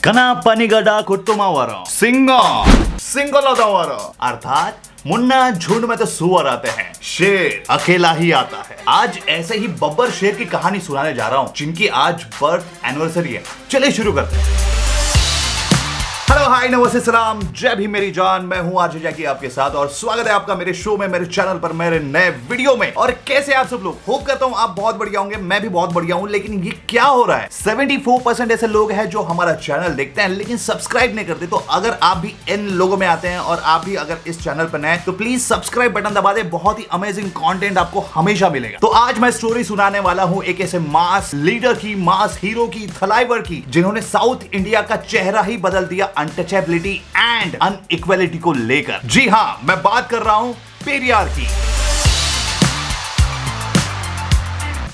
कना पनिगडा कुटुमावर सिंगलदावर अर्थात मुन्ना झुंड में तो सुअर आते हैं, शेर अकेला ही आता है। आज ऐसे ही बब्बर शेर की कहानी सुनाने जा रहा हूं जिनकी आज बर्थ एनिवर्सरी है। चलिए शुरू करते हैं। हेलो हाय नमस्ते सलाम जय भी मेरी जान, मैं हूं आरजे जैकी आपके साथ और स्वागत है आपका मेरे शो में, मेरे चैनल पर, मेरे नए वीडियो में। और कैसे आप सब लोग, होप करता हूं आप बहुत बढ़िया होंगे, मैं भी बहुत बढ़िया हूं। लेकिन ये क्या हो रहा है, 74% ऐसे लोग हैं जो हमारा चैनल देखते हैं लेकिन सब्सक्राइब नहीं करते। तो अगर आप भी इन लोगों में आते हैं और आप भी अगर इस चैनल पर नए तो प्लीज सब्सक्राइब बटन दबा दे, बहुत ही अमेजिंग कंटेंट आपको हमेशा मिलेगा। तो आज मैं स्टोरी सुनाने वाला हूं एक ऐसे मास लीडर की, मास हीरो की, थलाइवर की, जिन्होंने साउथ इंडिया का चेहरा ही बदल दिया अनटचेबिलिटी एंड अनइक्वालिटी को लेकर। जी हां, मैं बात कर रहा हूं पेरियार की।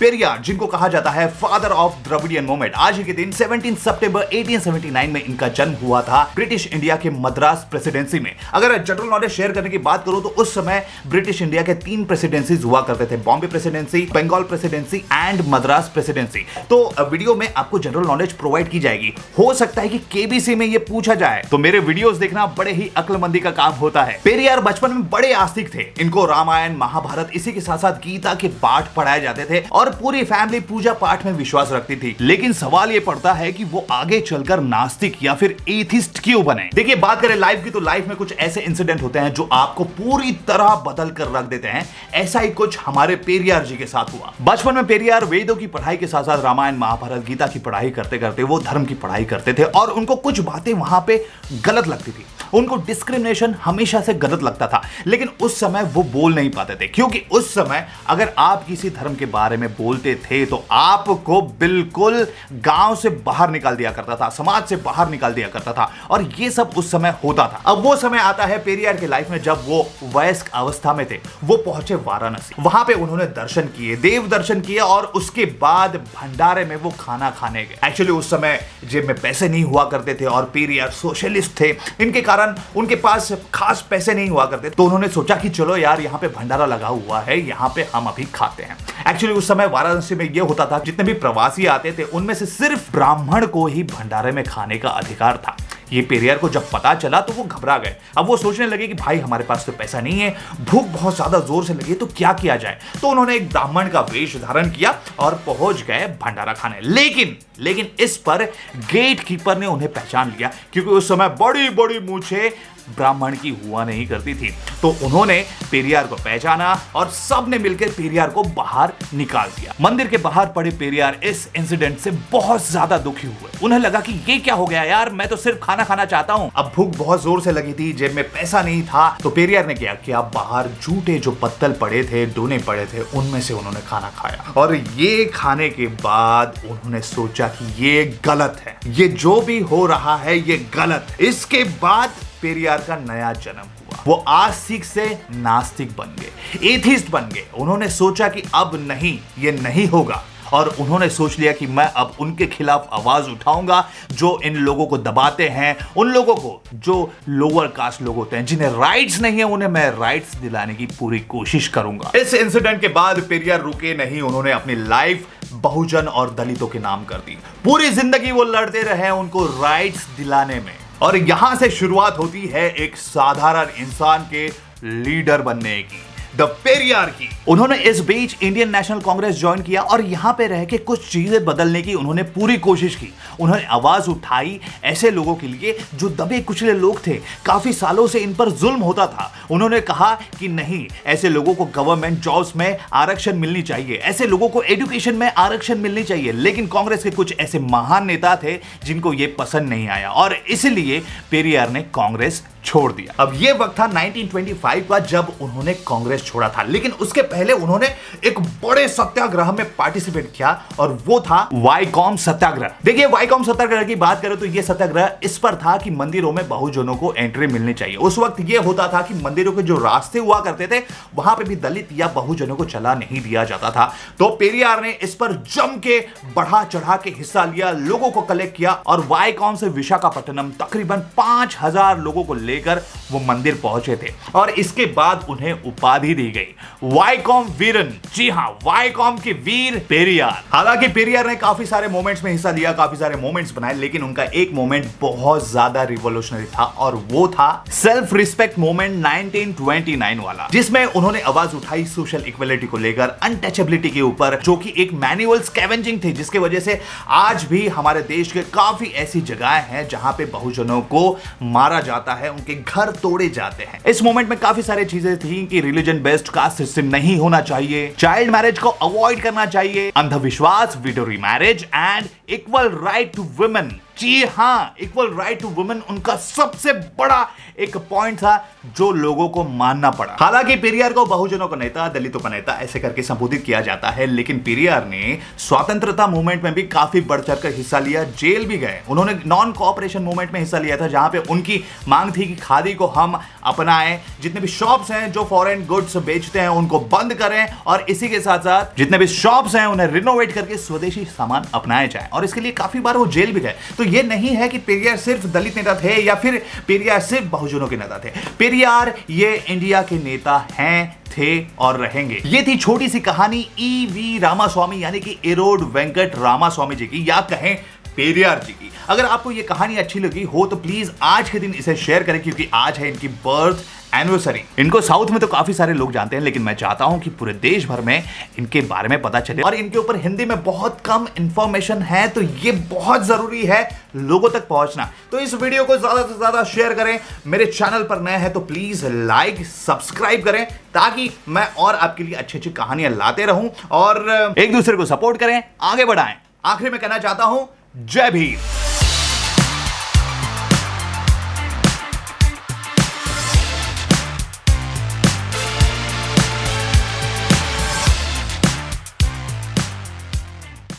पेरियार, जिनको कहा जाता है फादर ऑफ द्रविडियन मूवमेंट। आज ही के दिन 17 सितंबर 1879 में इनका जन्म हुआ था ब्रिटिश इंडिया के मद्रास प्रेसिडेंसी में। अगर जनरल नॉलेज शेयर करने की बात करूं तो उस समय ब्रिटिश इंडिया के 3 प्रेसिडेंसीज हुआ करते थे, Bombay presidency, Bengal presidency and Madras presidency. तो वीडियो में आपको जनरल नॉलेज प्रोवाइड की जाएगी। हो सकता है कि केबीसी में यह पूछा जाए, तो मेरे वीडियोस देखना बड़े ही अक्लमंदी का काम होता है। पेरियार बचपन में बड़े आस्तिक थे। इनको रामायण, महाभारत, इसी के साथ साथ गीता के पाठ पढ़ाए जाते थे और पूरी फैमिली पूजा पाठ में विश्वास रखती थी। लेकिन सवाल यह पड़ता है कि वो आगे चलकर नास्तिक या फिर एथिस्ट क्यों बने। देखिए, बात करें लाइफ की तो लाइफ में कुछ ऐसे इंसिडेंट होते हैं जो आपको पूरी तरह बदल कर रख देते हैं। ऐसा ही कुछ हमारे पेरियार जी के साथ हुआ। बचपन में पेरियार वेदों की पढ़ाई के साथ साथ रामायण, महाभारत, गीता की पढ़ाई करते करते वो धर्म की पढ़ाई करते थे और उनको कुछ बातें वहां पे गलत लगती थी। उनको डिस्क्रिमिनेशन हमेशा से गलत लगता था, लेकिन उस समय वो बोल नहीं पाते थे, क्योंकि उस समय अगर आप किसी धर्म के बारे में बोलते थे तो आपको बिल्कुल गांव से बाहर निकाल दिया करता था, समाज से बाहर निकाल दिया करता था। और ये सब उस समय होता था। अब वो समय आता है पेरियार के लाइफ में जब वो वयस्क अवस्था में थे। वो पहुंचे वाराणसी। वहां पे उन्होंने दर्शन किए, देव दर्शन किए और उसके बाद भंडारे में वो खाना खाने गए। एक्चुअली उस समय जेब में पैसे नहीं हुआ करते थे और पेरियार सोशलिस्ट थे। इनके कारण उनके पास खास पैसे नहीं हुआ करते, तो उन्होंने सोचा कि चलो यार, यहाँ पे भंडारा लगा हुआ है, यहाँ पे हम अभी खाते हैं। एक्चुअली उस समय वाराणसी में यह होता था, जितने भी प्रवासी आते थे उनमें से सिर्फ ब्राह्मण को ही भंडारे में खाने का अधिकार था। ये पेरियार को जब पता चला तो वो घबरा गए। अब वो सोचने लगे कि भाई, हमारे पास तो पैसा नहीं है, भूख बहुत ज्यादा जोर से लगी, तो क्या किया जाए। तो उन्होंने एक ब्राह्मण का वेश धारण किया और पहुंच गए भंडारा खाने। लेकिन इस पर गेट कीपर ने उन्हें पहचान लिया, क्योंकि उस समय बड़ी बड़ी मूछें ब्राह्मण की हुआ नहीं करती थी। तो उन्होंने पेरियार को पहचाना और सबने मिलकर पेरियार को बाहर निकाल दिया। मंदिर के बाहर पड़े पेरियार इस इंसिडेंट से बहुत ज्यादा दुखी हुए। उन्हें लगा कि ये क्या हो गया यार, मैं तो सिर्फ खाना खाना चाहता हूं। अब भूख बहुत जोर से लगी थी, जेब में पैसा नहीं था। तो पेरियार ने क्या किया, बाहर जूठे जो पत्तल पड़े थे, डोने पड़े थे, उनमें से उन्होंने खाना खाया। और ये खाने के बाद उन्होंने सोचा कि ये गलत है, ये जो भी हो रहा है ये गलत। इसके बाद पेरियार का नया जन्म हुआ। वो आस्तिक से नास्तिक बन गए, एथिस्ट बन गए। उन्होंने सोचा कि अब नहीं, ये नहीं होगा। और उन्होंने सोच लिया कि मैं अब उनके खिलाफ आवाज उठाऊंगा जो इन लोगों को दबाते हैं, उन लोगों को जो लोअर कास्ट लोग होते हैं, जिन्हें राइट्स नहीं है, उन्हें मैं राइट्स दिलाने की पूरी कोशिश करूंगा। इस इंसिडेंट के बाद पेरियार रुके नहीं। उन्होंने अपनी लाइफ बहुजन और दलितों के नाम कर दी। पूरी जिंदगी वो लड़ते रहे उनको राइट्स दिलाने में। और यहां से शुरुआत होती है एक साधारण इंसान के लीडर बनने की, द पेरियार की। उन्होंने इस बीच इंडियन नेशनल कांग्रेस ज्वाइन किया और यहां पे रह के कुछ चीजें बदलने की उन्होंने पूरी कोशिश की। उन्होंने आवाज उठाई ऐसे लोगों के लिए जो दबे कुचले लोग थे, काफी सालों से इन पर जुल्म होता था। उन्होंने कहा कि नहीं, ऐसे लोगों को गवर्नमेंट जॉब्स में आरक्षण मिलनी चाहिए, ऐसे लोगों को एजुकेशन में आरक्षण मिलनी चाहिए। लेकिन कांग्रेस के कुछ ऐसे महान नेता थे जिनको यह पसंद नहीं आया और इसलिए पेरियार ने कांग्रेस छोड़ दिया। अब यह वक्त था 1925 का जब उन्होंने कांग्रेस छोड़ा था। लेकिन उसके पहले उन्होंने एक बड़े सत्याग्रह में पार्टिसिपेट किया और वो था वाईकॉम सत्याग्रह। देखिए, वाईकॉम सत्याग्रह की बात करें तो यह सत्याग्रह इस पर था कि मंदिरों में बहुजनों को एंट्री मिलनी चाहिए। उस वक्त यह होता था कि मंदिरों के जो रास्ते हुआ करते थे वहां पे भी दलित या बहुजनों को चला नहीं दिया जाता था। तो पेरियार ने इस पर जम के बढ़ा चढ़ा के हिस्सा लिया, लोगों को कलेक्ट किया और वाईकॉम से विशाखापट्टनम तकरीबन 5000 लोगों को लेकर वो मंदिर पहुंचे थे और इसके बाद उन्हें उपाधि दी गई वाइकॉम वीरन। जी हां, वाइकॉम के वीर पेरियार। हालांकि पेरियार ने काफी सारे मोमेंट्स में हिस्सा लिया, काफी सारे मोमेंट्स बनाए, लेकिन उनका एक मोमेंट बहुत ज्यादा रिवॉल्यूशनरी था और वो था सेल्फ रिस्पेक्ट मोमेंट 1929 वाला, जिसमें उन्होंने आवाज उठाई सोशल इक्वलिटी को लेकर, अनटचेबिलिटी के ऊपर, जो कि एक मैनुअल स्कैवेंजिंग थी, जिसकी वजह से आज भी हमारे देश के काफी ऐसी जगहें हैं जहां पे बहुजनों को मारा जाता है, उनके घर तोड़े जाते हैं। इस मोमेंट में काफी सारी चीजें थी कि रिलीजन बेस्ड कास्ट सिस्टम नहीं होना चाहिए, चाइल्ड मैरिज को अवॉइड करना चाहिए, अंधविश्वास, widow remarriage and equal right to women. जी हां, इक्वल राइट टू वुमेन उनका सबसे बड़ा एक पॉइंट था जो लोगों को मानना पड़ा। हालांकि पेरियार को बहुजनों का नेता, दलितों का नेता ऐसे करके संबोधित किया जाता है, लेकिन पेरियार ने स्वतंत्रता मूवमेंट में भी काफी बढ़ चढ़कर हिस्सा लिया, जेल भी गए। उन्होंने नॉन कोऑपरेशन मूवमेंट में हिस्सा लिया था, जहां पे उनकी मांग थी कि खादी को हम अपनाएं, जितने भी शॉप्स हैं जो फॉरेन गुड्स बेचते हैं उनको बंद करें, और इसी के साथ साथ जितने भी शॉप्स हैं उन्हें रिनोवेट करके स्वदेशी सामान अपनाए जाए। और इसके लिए काफी बार वो जेल भी गए। तो ये नहीं है कि पेरियार सिर्फ दलित नेता थे या फिर पेरियार सिर्फ बहुजनों के नेता थे। पेरियार ये इंडिया के नेता हैं, थे और रहेंगे। ये थी छोटी सी कहानी ईवी रामास्वामी यानी कि इरोड वेंकट रामास्वामी जी की, या कहें पेरियार जी की। अगर आपको ये कहानी अच्छी लगी हो तो प्लीज आज के दिन इसे शेयर करें, क्योंकि आज है इनकी बर्थ एनिवर्सरी। इनको साउथ में तो काफी सारे लोग जानते हैं, लेकिन मैं चाहता हूं कि पूरे देश भर में इनके बारे में पता चले। और इनके ऊपर हिंदी में बहुत कम इंफॉर्मेशन है, तो ये बहुत जरूरी है लोगों तक पहुंचना। तो इस वीडियो को ज्यादा से ज्यादा शेयर करें। मेरे चैनल पर नए हैं तो प्लीज लाइक सब्सक्राइब करें, ताकि मैं और आपके लिए अच्छी अच्छी कहानियां लाते रहूं और एक दूसरे को सपोर्ट करें, आगे बढ़ाएं। आखिर में कहना चाहता हूं, जय भीम।